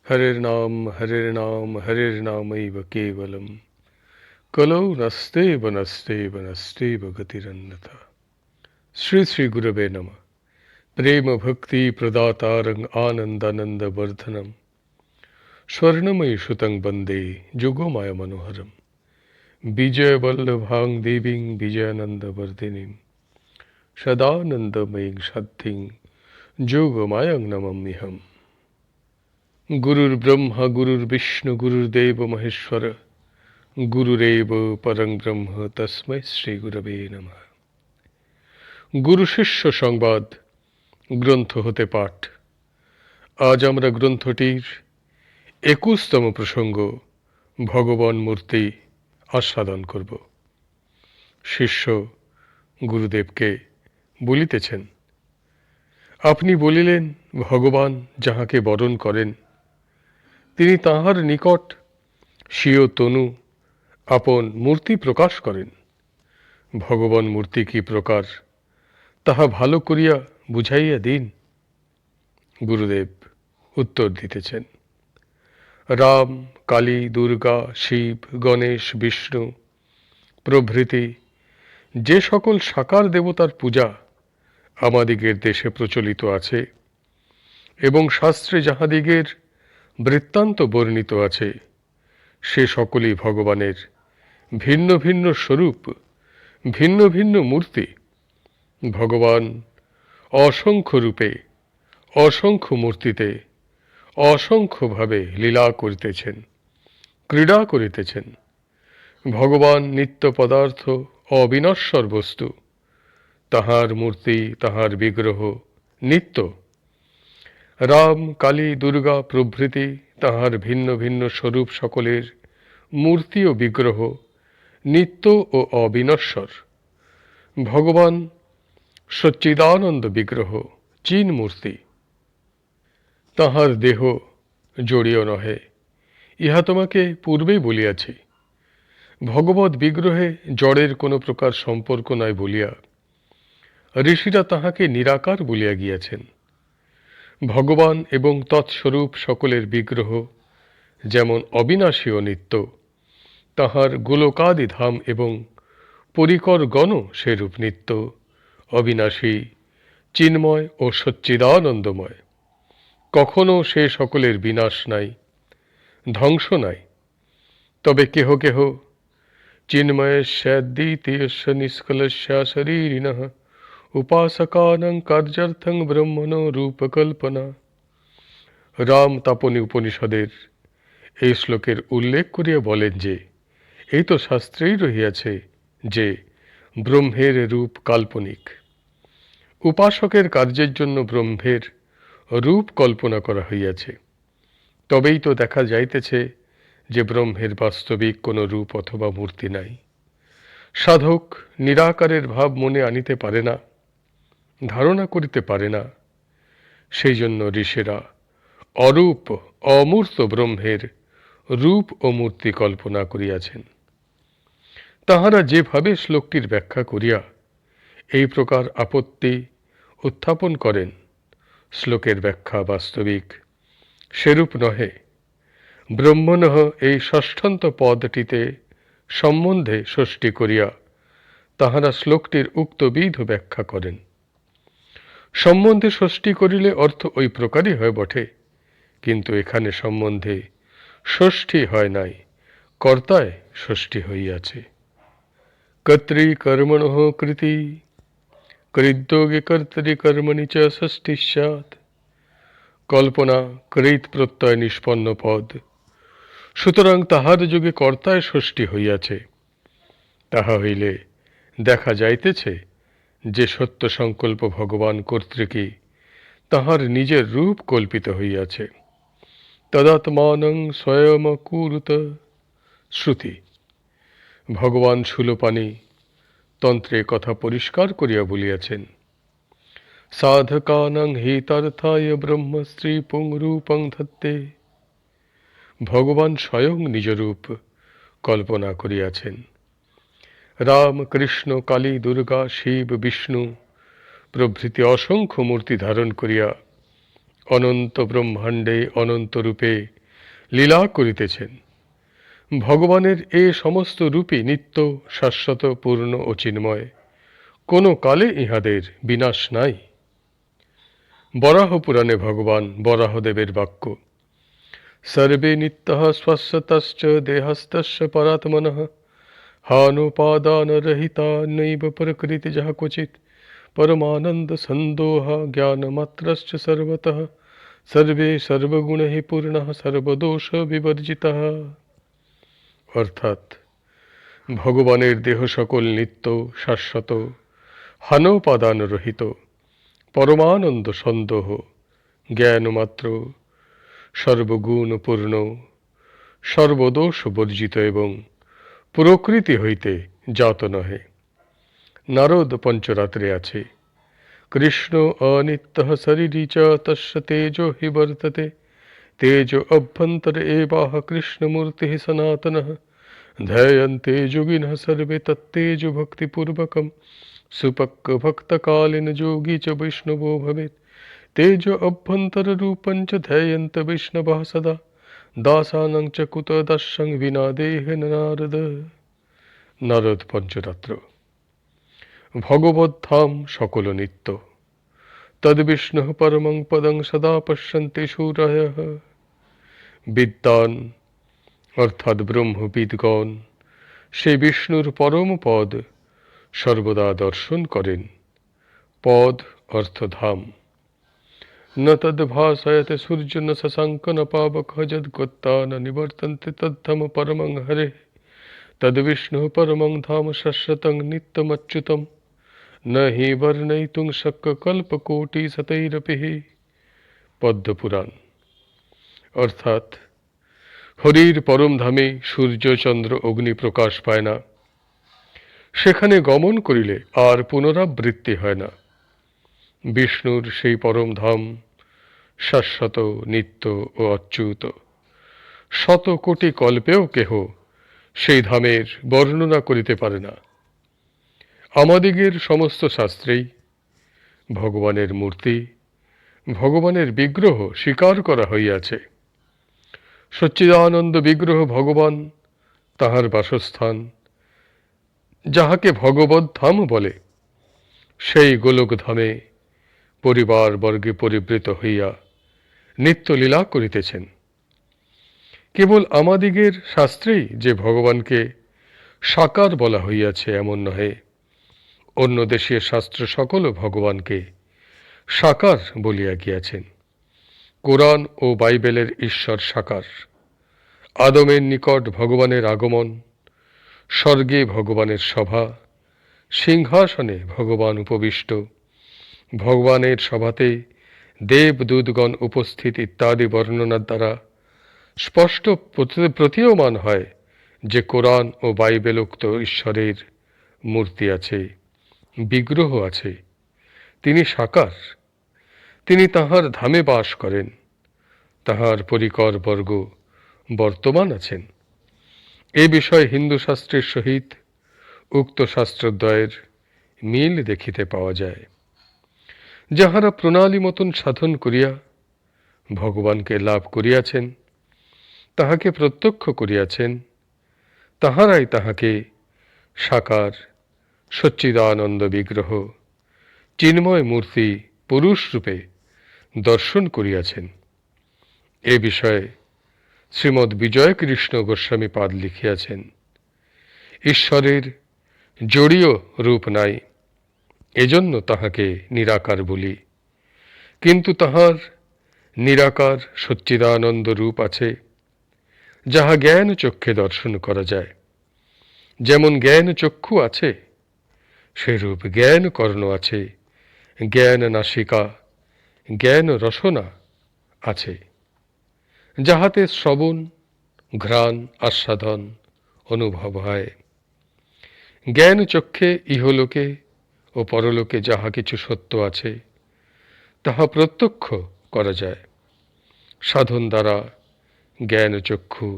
हरिर्नाम हरिर्नामैव केवलम कलौ नस्तेव गतिरन्यथा। श्री श्री गुरवे नमः। प्रेम भक्ति प्रदातारं आनंदानंद वर्धनम स्वर्णमयी सुतं वंदे जोगमाया मनोहरम विजय वल्लभां देवीं विजयानंद वर्धिनीं सदानंदमयीं शान्तिं जोगमायां नमाम्यहम्। गुरुर्ब्रह्मा गुरुर्विष्णु गुरुर्देव महेश्वर गुरुरेव परं ब्रह्म तस्मै श्री गुरवे नमः। गुरु शिष्य संवाद গ্রন্থ হতে পাঠ। আজ আমরা গ্রন্থটির 21তম প্রসঙ্গ ভগবান মূর্তি আস্বাদন করব। শিষ্য গুরুদেবকে বলিতেছেন, আপনি বলিলেন ভগবান যাহাকে বরণ করেন তিনি তাহার নিকট স্বীয় তনু আপন মূর্তি প্রকাশ করেন। ভগবান মূর্তি কি প্রকার তাহা ভালো করিয়া বুঝাইয়া দিন। গুরুদেব উত্তর দিতেছেন, রাম, কালী, দুর্গা, শিব, গণেশ, বিষ্ণু প্রভৃতি যে সকল সাকার দেবতার পূজা আমাদিগের দেশে প্রচলিত আছে এবং শাস্ত্রে যাহাদিগের বৃত্তান্ত বর্ণিত আছে সে সকলই ভগবানের ভিন্ন ভিন্ন স্বরূপ, ভিন্ন ভিন্ন মূর্তি। ভগবান অসংখ্য রূপে, অসংখ্য মূর্তিতে, অসংখ্যভাবে লীলা করিতেছেন, ক্রীড়া করিতেছেন। ভগবান নিত্য পদার্থ, অবিনশ্বর বস্তু, তাহার মূর্তি, তাহার বিগ্রহ নিত্য। রাম, কালী, দুর্গা প্রভৃতি তাহার ভিন্ন ভিন্ন স্বরূপ সকলের মূর্তি ও বিগ্রহ নিত্য ও অবিনশ্বর। ভগবান সচ্চিদানন্দ বিগ্রহ, চিন মূর্তি। তাহার দেহ জড়ীয় নহে, ইহা তোমাকে পূর্বেই বলিয়াছি। ভগবৎ বিগ্রহে জড়ের কোনো প্রকার সম্পর্ক নাই বলিয়া ঋষিরা তাহাকে নিরাকার বলিয়া গিয়াছেন। ভগবান এবং তৎস্বরূপ সকলের বিগ্রহ যেমন অবিনাশী ও নিত্য, তাহার গোলকাদি ধাম এবং পরিকর গণ সেরূপ নিত্য, অবিনাশী, চিন্ময় ও সচ্চিদানন্দময়। কখনো সে সকলের বিনাশ নাই, ধ্বংস নাই। তবে কেহ কেহ চিন্ময়স্যাদ্বিতীয়স্য নিষ্কলস্যা শরীরিণঃ উপাসকানাং কার্যার্থং ব্রহ্মণো রূপকল্পনা। রাম তাপনী উপনিষদের এই শ্লোকের উল্লেখ করিয়া বলেন যে এই তো শাস্ত্রেই রহিয়াছে যে ব্রহ্মের রূপ কাল্পনিক। উপাসকের কার্যের জন্য ব্রহ্মের রূপ কল্পনা করা হইয়াছে। তবেই তো দেখা যাইতেছে যে ব্রহ্মের বাস্তবিক কোনো রূপ অথবা মূর্তি নাই। সাধক নিরাকারের ভাব মনে আনিতে পারে না, ধারণা করিতে পারে না। সেই জন্য ঋষিরা অরূপ অমূর্ত ব্রহ্মের রূপ ও মূর্তি কল্পনা করিয়াছেন। তাহারা যেভাবে শ্লোকটির ব্যাখ্যা করিয়া এই প্রকার আপত্তি উত্থাপন করেন, শ্লোকের ব্যাখ্যা বাস্তবিক সেরূপ নহে। ব্রহ্মণঃ এই ষষ্ঠন্ত পদটিতে সম্বন্ধে ষষ্ঠী করিয়া তাহারা শ্লোকটির উক্ত বিধ ব্যাখ্যা করেন। সম্বন্ধে ষষ্ঠী করিলে অর্থ ওই প্রকারই হয় বটে, কিন্তু এখানে সম্বন্ধে ষষ্ঠী হয় নাই, কর্তায় ষষ্ঠী হইয়াছে। কর্তৃ কর্মণঃ কৃতি কৃদ্যোগে কর্তরি কর্মণি চ ষষ্ঠী স্যাৎ। কল্পনা কৃত প্রত্যয় নিষ্পন্ন পদ, সুতরাং তাহার যোগে কর্তায় ষষ্ঠী হইয়াছে। তাহা হইলে দেখা যাইতেছে যে সত্য সংকল্প ভগবান কর্তৃকী তাহার নিজের রূপ কল্পিত হইয়াছে। তদাত্মানং স্বয়মকুরুত। শ্রুতি। ভগবান শূলপাণি তন্ত্রে কথা পরিষ্কার করিয়া বলিয়াছেন, সাধকানাং হিতার্থায় ব্রহ্ম স্ত্রী পুংরূপং ধত্তে। ভগবান স্বয়ং নিজরূপ কল্পনা করিয়াছেন। রাম, কৃষ্ণ, কালী, দুর্গা, শিব, বিষ্ণু প্রভৃতি অসংখ্য মূর্তি ধারণ করিয়া অনন্ত ব্রহ্মাণ্ডে অনন্ত রূপে লীলা করিতেছেন। ভগবানের এ সমস্ত রূপই নিত্য, শাশ্বত, পূর্ণ ও চিন্ময়। কোনো কালে ইহাদের বিনাশ নাই। বরাহ পুরাণে ভগবান বরাহদেবের বাক্য, সর্বে নিত্যঃ স্বস্যতশ্চ দেহস্তস্য পরাত্মনঃ হানোপাদানরহিতা নৈব প্রকৃতিজঃ ক্বচিৎ পরমানন্দ সন্দোহ জ্ঞানমাত্রশ্চ সর্বতঃ সর্বে সর্বগুণৈঃ পূর্ণঃ সর্বদোষ বিবর্জিতঃ। অর্থাৎ ভগবানের দেহ সকল নিত্য, শাশ্বত, হানোপাদান রহিত, পরমানন্দ সন্দোহ, জ্ঞানমাত্র, সর্বগুণ পূর্ণ, সর্বদোষ বর্জিত এবং প্রকৃতি হইতে জাত নহে। নারদ পঞ্চরাত্রে আছে, কৃষ্ণ অনিত্যঃ শরীরী চ তস্য তেজো হি বর্ততে তেজো অভ্যন্তর এবাহ কৃষ্ণমূর্তিঃ সনাতনঃ ধ্যায়ন্তে যোগিনঃ সর্বে তত্তেজো ভক্তিপূর্বকম সুপক্ক ভক্তকালীন যোগী চ বৈষ্ণবো ভবেৎ তেজো অভ্যন্তর রূপঞ্চ ধ্যায়ন্ত বৈষ্ণবঃ সদা দাসানং চ কুত দাস্যং বিনা দেহেন নারদ। নারদ পঞ্চরাত্র। ভগবৎ ধাম সকল নিত্য, তদ্বিষ্ণুঃ পরমং পদং সদা পশ্যন্তে শূরয়ঃ। বিদ্বান অর্থাৎ ব্রহ্মবিদগণ সেই বিষ্ণুর পরম পদ সর্বদা দর্শন করেন। পদ অর্থ ধাম। ন তদ্ভাসয়তে সূর্য ন শশাঙ্ক ন পাবক যদ্গত্যা ন নিবর্তন্তে তদ্ধম পরমং হরেঃ তদ্বিষ্ণুঃ পরমং ধাম শাশ্বতং নিত্যমচ্যুতম ন হি বর্ণয়িতুং শক্য কল্পকোটি শতৈরপি। পদ্মপুরাণ। অর্থাৎ হরির পরম ধামে সূর্য চন্দ্র অগ্নি প্রকাশ পায় না, সেখানে গমন করিলে আর পুনরাবৃত্তি হয় না। বিষ্ণুর সেই পরম ধাম শাশ্বত, নিত্য ও অচ্যুত। শত কোটি কল্পেও কেহ সেই ধামের বর্ণনা করিতে পারে না। আমাদিগের সমস্ত শাস্ত্রেই ভগবানের মূর্তি, ভগবানের বিগ্রহ স্বীকার করা হইয়াছে। সচ্চিদানন্দ বিগ্রহ ভগবান, তাহার বাসস্থান, যাহাকে ভগবৎ ধাম বলে, সেই গোলকধামে পরিবার বর্গে পরিবৃত হইয়া নিত্য লীলা করিতেছেন। কেবল আমাদিগের শাস্ত্রেই যে ভগবানকে সাকার বলা হইয়াছে এমন নহে, অন্য দেশীয় শাস্ত্র সকলও ভগবানকে সাকার বলিয়া গিয়াছেন। কোরআন ও বাইবেলের ঈশ্বর সাকার। আদমের নিকট ভগবানের আগমন, স্বর্গে ভগবানের সভা, সিংহাসনে ভগবান উপবিষ্ট, ভগবানের সভাতে দেবদূতগণ উপস্থিত ইত্যাদি বর্ণনার দ্বারা স্পষ্ট প্রতীয়মান হয় যে কোরআন ও বাইবেল উক্ত ঈশ্বরের মূর্তি আছে, বিগ্রহ আছে। তিনি সাকার, তিনি তাহার ধামে বাস করেন, তাহার পরিকর বর্গ বর্তমান আছেন। এ বিষয়ে হিন্দু শাস্ত্রের সহিত উক্ত শাস্ত্রদ্বয়ের মিল দেখিতে পাওয়া যায়। যাহারা প্রণালী মতন সাধন করিয়া ভগবানকে লাভ করিয়াছেন, তাহাকে প্রত্যক্ষ করিয়াছেন, তাহারাই তাহাকে সাকার, সচ্চিদানন্দ বিগ্রহ, চিন্ময় মূর্তি পুরুষরূপে দর্শন করিয়াছেন। এ বিষয়ে শ্রীমৎ বিজয় কৃষ্ণ গোস্বামী পাদ লিখিয়াছেন, ঈশ্বরের জড়ীয় রূপ নাই, এজন্য তাহাকে নিরাকার বলি, কিন্তু তাহার নিরাকার সচ্চিদানন্দ রূপ আছে, যাহা জ্ঞান চক্ষে দর্শন করা যায়। যেমন জ্ঞান চক্ষু আছে, সেরূপ জ্ঞান কর্ণ আছে, জ্ঞান নাসিকা, জ্ঞান রসনা আছে, যাহাতে শ্রবণ, ঘ্রাণ, আস্বাদন, অনুভব হয়। জ্ঞান চক্ষে ইহলোকে ও পরলোকে যাহা কিছু সত্য আছে, তাহা প্রত্যক্ষ করা যায়। সাধন দ্বারা জ্ঞান চক্ষু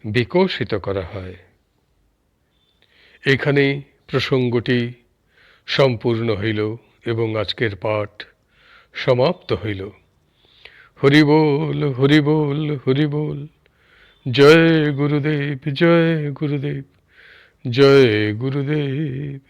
বিকশিত করা হয়। এখানেই প্রসঙ্গটি সম্পূর্ণ হইল এবং আজকের পাঠ সমাপ্ত হইল। হরি বল হরি বল হরি বল। জয় গুরুদেব জয় গুরুদেব জয় গুরুদেব।